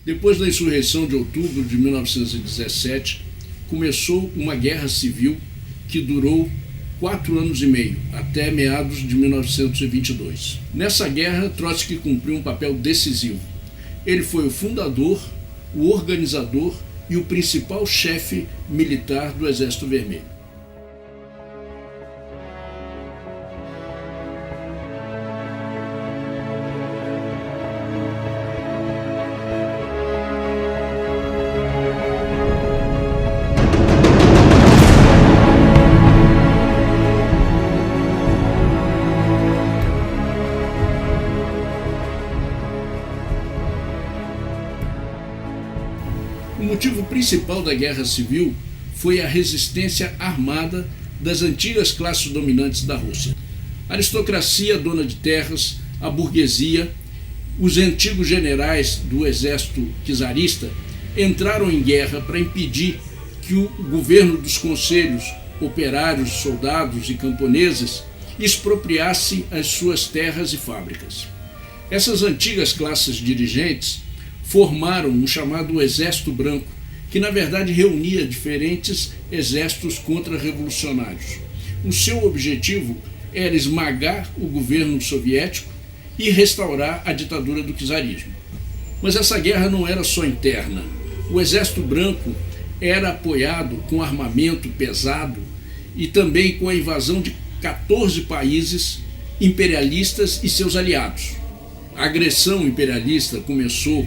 Depois da insurreição de outubro de 1917, começou uma guerra civil que durou 4 anos e meio, até meados de 1922. Nessa guerra, Trotsky cumpriu um papel decisivo. Ele foi o fundador, o organizador e o principal chefe militar do Exército Vermelho. O motivo principal da Guerra Civil foi a resistência armada das antigas classes dominantes da Rússia. A aristocracia dona de terras, a burguesia, os antigos generais do exército czarista entraram em guerra para impedir que o governo dos conselhos operários, soldados e camponeses expropriasse as suas terras e fábricas. Essas antigas classes dirigentes formaram um chamado Exército Branco, que na verdade reunia diferentes exércitos contra-revolucionários. O seu objetivo era esmagar o governo soviético e restaurar a ditadura do czarismo. Mas essa guerra não era só interna. O Exército Branco era apoiado com armamento pesado e também com a invasão de 14 países imperialistas e seus aliados. A agressão imperialista começou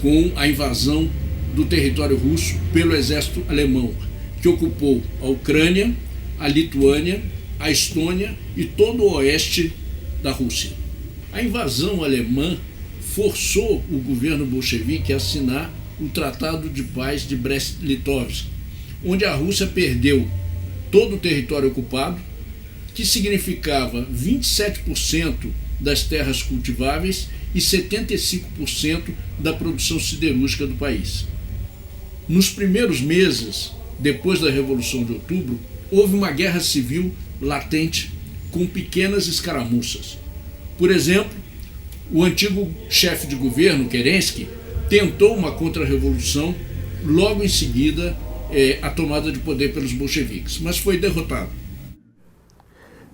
com a invasão do território russo pelo exército alemão, que ocupou a Ucrânia, a Lituânia, a Estônia e todo o oeste da Rússia. A invasão alemã forçou o governo bolchevique a assinar o Tratado de Paz de Brest-Litovsk, onde a Rússia perdeu todo o território ocupado, que significava 27% das terras cultiváveis e 75% da produção siderúrgica do país. Nos primeiros meses, depois da Revolução de Outubro, houve uma guerra civil latente com pequenas escaramuças. Por exemplo, o antigo chefe de governo, Kerensky, tentou uma contra-revolução, logo em seguida a tomada de poder pelos bolcheviques, mas foi derrotado.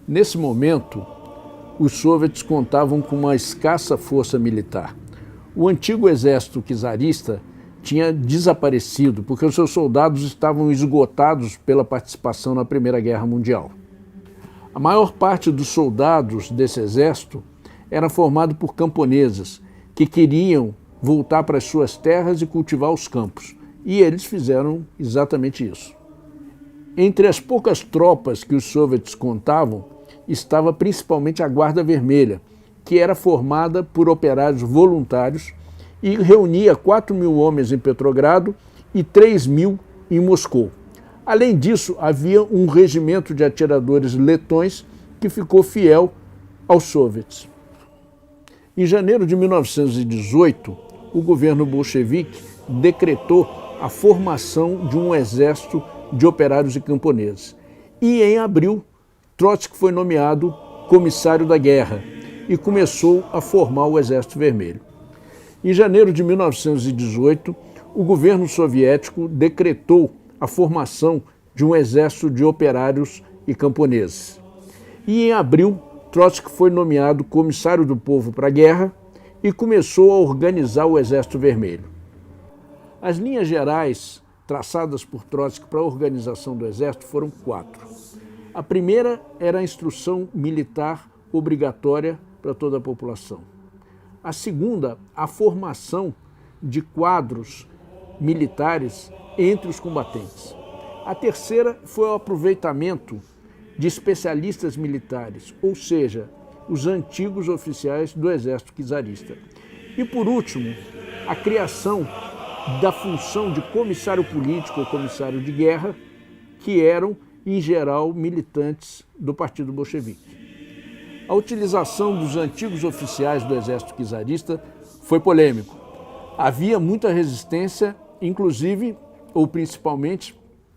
Nesse momento, os soviets contavam com uma escassa força militar. O antigo exército czarista tinha desaparecido porque os seus soldados estavam esgotados pela participação na Primeira Guerra Mundial. A maior parte dos soldados desse exército era formado por camponeses que queriam voltar para as suas terras e cultivar os campos, e eles fizeram exatamente isso. Entre as poucas tropas que os soviets contavam, estava principalmente a Guarda Vermelha, que era formada por operários voluntários e reunia 4.000 homens em Petrogrado e 3.000 em Moscou. Além disso, havia um regimento de atiradores letões que ficou fiel aos soviets. Em janeiro de 1918, o governo bolchevique decretou a formação de um exército de operários e camponeses. E em abril, Trotsky foi nomeado comissário da guerra e começou a formar o Exército Vermelho. Em janeiro de 1918, o governo soviético decretou a formação de um exército de operários e camponeses. E em abril, Trotsky foi nomeado comissário do povo para a guerra e começou a organizar o Exército Vermelho. As linhas gerais traçadas por Trotsky para a organização do Exército foram 4. A primeira era a instrução militar obrigatória para toda a população. A segunda, a formação de quadros militares entre os combatentes. A terceira foi o aproveitamento de especialistas militares, ou seja, os antigos oficiais do exército czarista. E, por último, a criação da função de comissário político ou comissário de guerra, que eram, em geral, militantes do Partido Bolchevique. A utilização dos antigos oficiais do exército czarista foi polêmico. Havia muita resistência, inclusive, ou principalmente,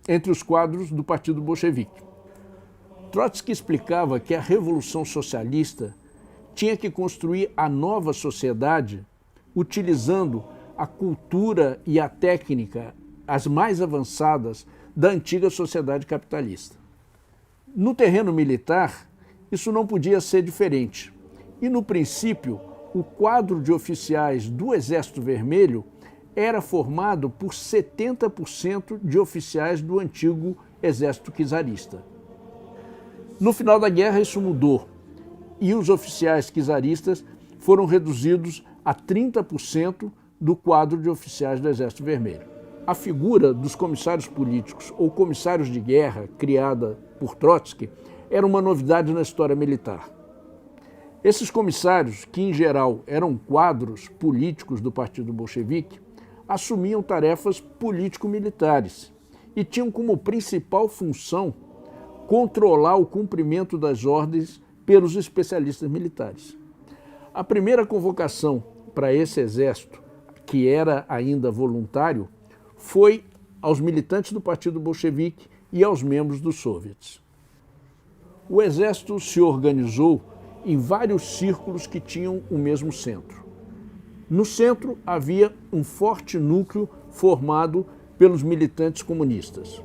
entre os quadros do Partido Bolchevique. Trotsky explicava que a Revolução Socialista tinha que construir a nova sociedade utilizando a cultura e a técnica as mais avançadas da antiga sociedade capitalista. No terreno militar, isso não podia ser diferente. E, no princípio, o quadro de oficiais do Exército Vermelho era formado por 70% de oficiais do antigo Exército Czarista. No final da guerra, isso mudou e os oficiais czaristas foram reduzidos a 30% do quadro de oficiais do Exército Vermelho. A figura dos comissários políticos ou comissários de guerra, criada por Trotsky, era uma novidade na história militar. Esses comissários, que em geral eram quadros políticos do Partido Bolchevique, assumiam tarefas político-militares e tinham como principal função controlar o cumprimento das ordens pelos especialistas militares. A primeira convocação para esse exército, que era ainda voluntário, foi aos militantes do Partido Bolchevique e aos membros dos soviets. O exército se organizou em vários círculos que tinham o mesmo centro. No centro havia um forte núcleo formado pelos militantes comunistas.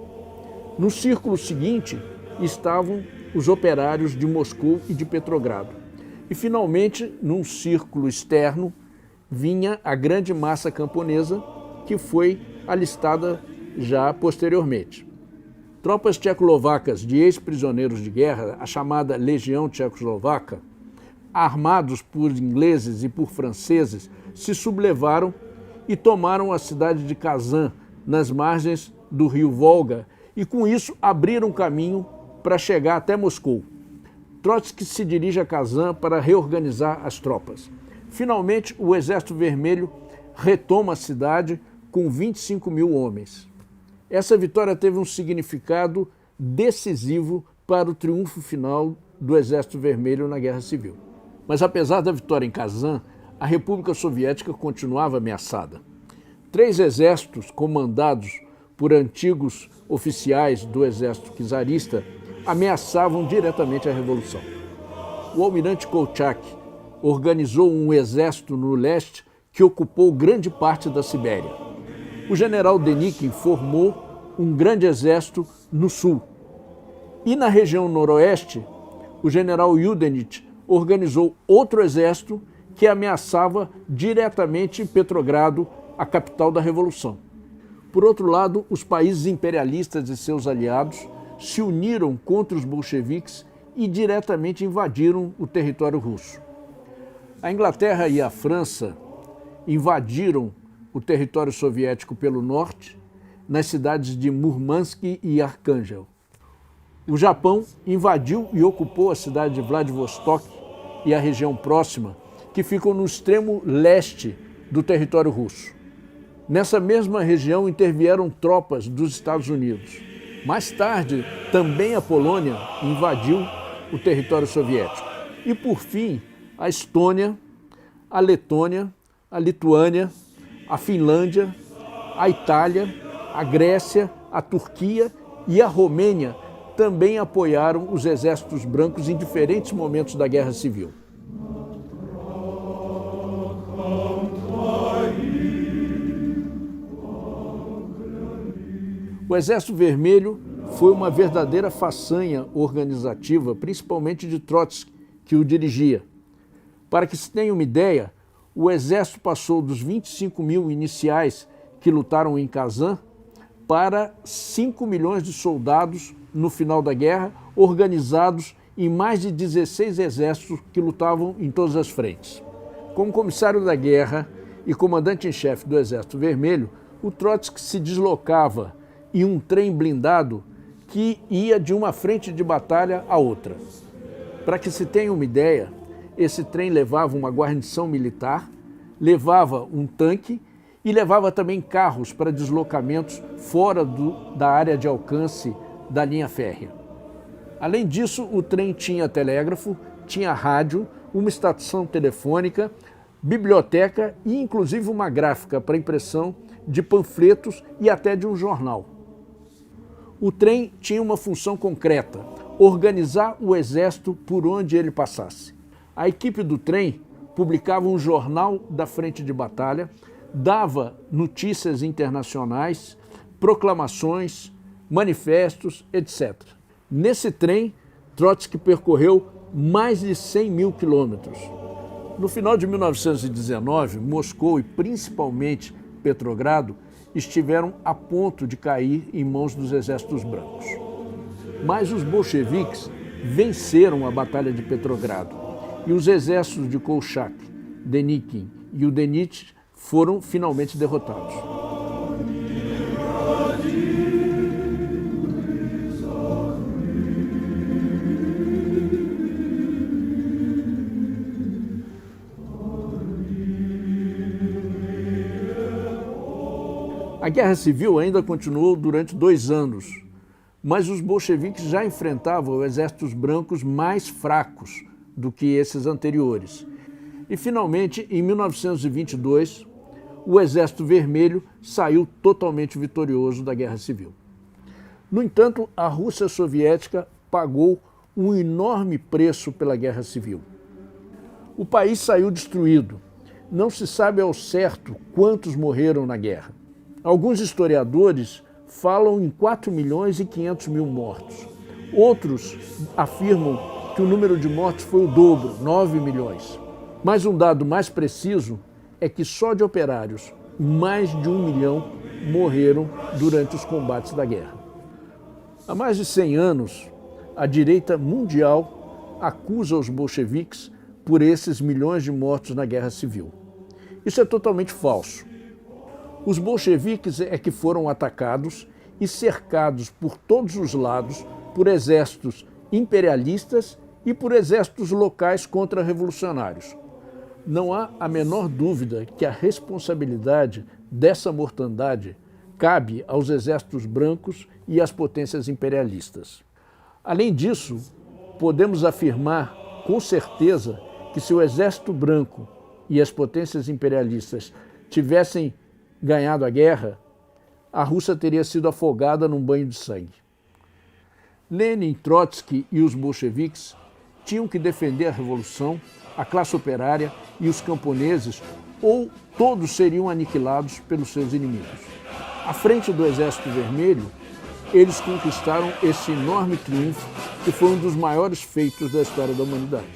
No círculo seguinte estavam os operários de Moscou e de Petrogrado. E, finalmente, num círculo externo, vinha a grande massa camponesa, que foi alistada já posteriormente. Tropas tchecoslovacas de ex-prisioneiros de guerra, a chamada Legião Tchecoslovaca, armados por ingleses e por franceses, se sublevaram e tomaram a cidade de Kazan, nas margens do rio Volga, e com isso abriram caminho para chegar até Moscou. Trotsky se dirige a Kazan para reorganizar as tropas. Finalmente, o Exército Vermelho retoma a cidade com 25 mil homens. Essa vitória teve um significado decisivo para o triunfo final do Exército Vermelho na Guerra Civil. Mas, apesar da vitória em Kazan, a República Soviética continuava ameaçada. 3 exércitos comandados por antigos oficiais do exército czarista ameaçavam diretamente a Revolução. O almirante Kolchak organizou um exército no leste que ocupou grande parte da Sibéria. O general Denikin formou um grande exército no sul. E na região noroeste, o general Yudenich organizou outro exército que ameaçava diretamente Petrogrado, a capital da Revolução. Por outro lado, os países imperialistas e seus aliados se uniram contra os bolcheviques e diretamente invadiram o território russo. A Inglaterra e a França invadiram o território soviético pelo norte, nas cidades de Murmansk e Arkhangel. O Japão invadiu e ocupou a cidade de Vladivostok e a região próxima, que ficam no extremo leste do território russo. Nessa mesma região intervieram tropas dos Estados Unidos. Mais tarde, também a Polônia invadiu o território soviético. E, por fim, a Estônia, a Letônia, a Lituânia, a Finlândia, a Itália, a Grécia, a Turquia e a Romênia também apoiaram os exércitos brancos em diferentes momentos da Guerra Civil. O Exército Vermelho foi uma verdadeira façanha organizativa, principalmente de Trotsky, que o dirigia. Para que se tenha uma ideia, o Exército passou dos 25 mil iniciais que lutaram em Kazan para 5 milhões de soldados no final da guerra, organizados em mais de 16 exércitos que lutavam em todas as frentes. Como comissário da guerra e comandante-em-chefe do Exército Vermelho, o Trotsky se deslocava em um trem blindado que ia de uma frente de batalha a outra. Para que se tenha uma ideia, esse trem levava uma guarnição militar, levava um tanque e levava também carros para deslocamentos fora da área de alcance da linha férrea. Além disso, o trem tinha telégrafo, tinha rádio, uma estação telefônica, biblioteca e inclusive uma gráfica para impressão de panfletos e até de um jornal. O trem tinha uma função concreta: organizar o exército por onde ele passasse. A equipe do trem publicava um jornal da frente de batalha, dava notícias internacionais, proclamações, manifestos, etc. Nesse trem, Trotsky percorreu mais de 100 mil quilômetros. No final de 1919, Moscou e principalmente Petrogrado estiveram a ponto de cair em mãos dos exércitos brancos. Mas os bolcheviques venceram a Batalha de Petrogrado e os exércitos de Kolchak, Denikin e Udenich foram finalmente derrotados. A Guerra Civil ainda continuou durante 2 anos, mas os bolcheviques já enfrentavam exércitos brancos mais fracos do que esses anteriores. E, finalmente, em 1922, o Exército Vermelho saiu totalmente vitorioso da Guerra Civil. No entanto, a Rússia soviética pagou um enorme preço pela Guerra Civil. O país saiu destruído. Não se sabe ao certo quantos morreram na guerra. Alguns historiadores falam em 4 milhões e 500 mil mortos. Outros afirmam que o número de mortos foi o dobro, 9 milhões. Mas um dado mais preciso é que só de operários, mais de 1 milhão morreram durante os combates da guerra. Há mais de 100 anos, a direita mundial acusa os bolcheviques por esses milhões de mortos na Guerra Civil. Isso é totalmente falso. Os bolcheviques é que foram atacados e cercados por todos os lados por exércitos imperialistas e por exércitos locais contra-revolucionários. Não há a menor dúvida que a responsabilidade dessa mortandade cabe aos exércitos brancos e às potências imperialistas. Além disso, podemos afirmar com certeza que se o exército branco e as potências imperialistas tivessem ganhado a guerra, a Rússia teria sido afogada num banho de sangue. Lenin, Trotsky e os bolcheviques tinham que defender a revolução, a classe operária e os camponeses, ou todos seriam aniquilados pelos seus inimigos. À frente do Exército Vermelho, eles conquistaram esse enorme triunfo que foi um dos maiores feitos da história da humanidade.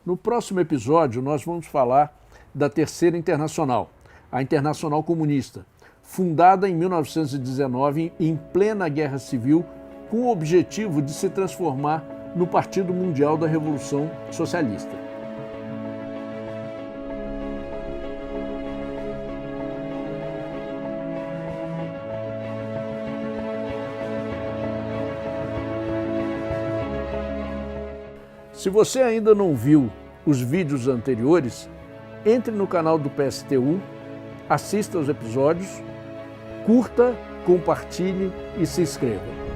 No próximo episódio, nós vamos falar da Terceira Internacional, a Internacional Comunista, fundada em 1919 em plena Guerra Civil, com o objetivo de se transformar no Partido Mundial da Revolução Socialista. Se você ainda não viu os vídeos anteriores, entre no canal do PSTU, assista aos episódios, curta, compartilhe e se inscreva.